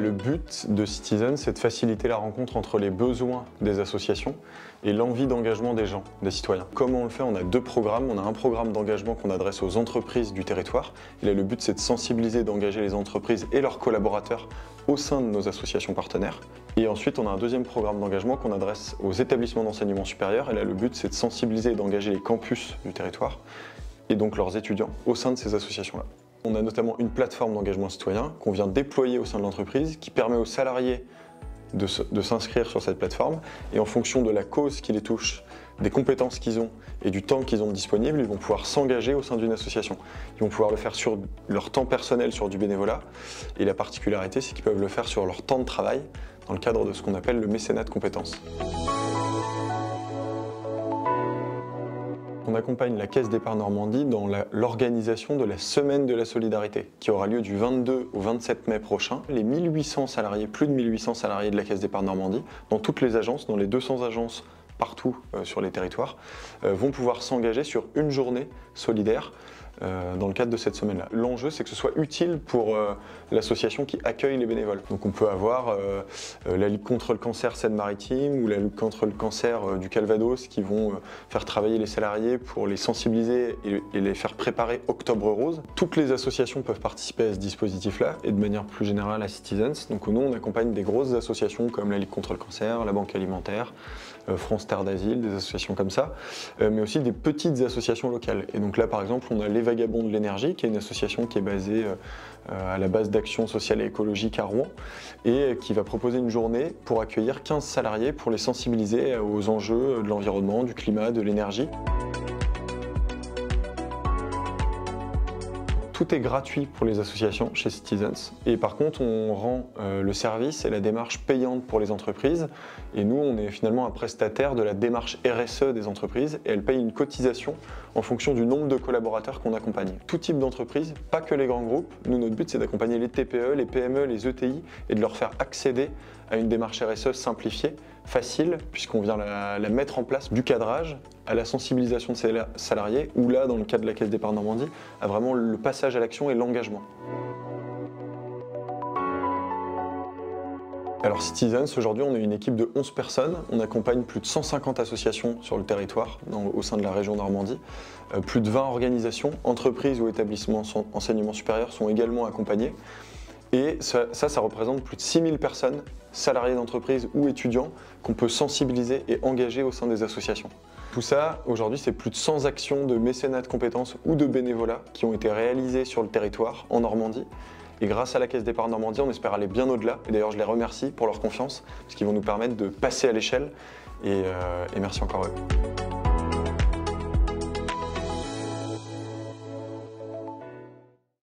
Le but de Citizen, c'est de faciliter la rencontre entre les besoins des associations et l'envie d'engagement des gens, des citoyens. Comment on le fait? On a deux programmes. On a un programme d'engagement qu'on adresse aux entreprises du territoire. Et là, le but, c'est de sensibiliser, d'engager les entreprises et leurs collaborateurs au sein de nos associations partenaires. Et ensuite, on a un deuxième programme d'engagement qu'on adresse aux établissements d'enseignement supérieur. Et là, le but, c'est de sensibiliser et d'engager les campus du territoire et donc leurs étudiants au sein de ces associations-là. On a notamment une plateforme d'engagement citoyen qu'on vient déployer au sein de l'entreprise qui permet aux salariés de s'inscrire sur cette plateforme et en fonction de la cause qui les touche, des compétences qu'ils ont et du temps qu'ils ont disponible, ils vont pouvoir s'engager au sein d'une association. Ils vont pouvoir le faire sur leur temps personnel, sur du bénévolat, et la particularité c'est qu'ils peuvent le faire sur leur temps de travail dans le cadre de ce qu'on appelle le mécénat de compétences. On accompagne la Caisse d'Épargne Normandie dans l'organisation de la Semaine de la Solidarité, qui aura lieu du 22 au 27 mai prochain. Les 1800 salariés, plus de 1800 salariés de la Caisse d'Épargne Normandie, dans toutes les agences, dans les 200 agences partout sur les territoires, vont pouvoir s'engager sur une journée solidaire dans le cadre de cette semaine-là. L'enjeu, c'est que ce soit utile pour l'association qui accueille les bénévoles. Donc on peut avoir la Ligue contre le cancer Seine-Maritime ou la Ligue contre le cancer du Calvados qui vont faire travailler les salariés pour les sensibiliser et les faire préparer Octobre Rose. Toutes les associations peuvent participer à ce dispositif-là et de manière plus générale à Citizens. Donc nous, on accompagne des grosses associations comme la Ligue contre le cancer, la Banque alimentaire, France Terre d'Asile, des associations comme ça, mais aussi des petites associations locales. Et donc là, par exemple, on a Les Vagabonds de l'énergie, qui est une association qui est basée à la base d'Action sociale et écologique à Rouen, et qui va proposer une journée pour accueillir 15 salariés pour les sensibiliser aux enjeux de l'environnement, du climat, de l'énergie. Tout est gratuit pour les associations chez Citizens et par contre on rend le service et la démarche payante pour les entreprises et nous on est finalement un prestataire de la démarche RSE des entreprises et elles payent une cotisation en fonction du nombre de collaborateurs qu'on accompagne. Tout type d'entreprise, pas que les grands groupes, nous notre but c'est d'accompagner les TPE, les PME, les ETI et de leur faire accéder à une démarche RSE simplifiée, facile, puisqu'on vient la mettre en place du cadrage à la sensibilisation de ces salariés, ou là, dans le cas de la Caisse d'Épargne Normandie, à vraiment le passage à l'action et l'engagement. Alors Citizens, aujourd'hui on est une équipe de 11 personnes, on accompagne plus de 150 associations sur le territoire au sein de la région Normandie. Plus de 20 organisations, entreprises ou établissements enseignement supérieur sont également accompagnés. Et ça représente plus de 6000 personnes, salariés d'entreprise ou étudiants, qu'on peut sensibiliser et engager au sein des associations. Tout ça, aujourd'hui, c'est plus de 100 actions de mécénat de compétences ou de bénévolat qui ont été réalisées sur le territoire en Normandie. Et grâce à la Caisse d'Épargne Normandie, on espère aller bien au-delà. Et d'ailleurs, je les remercie pour leur confiance, parce qu'ils vont nous permettre de passer à l'échelle. Et merci encore à eux.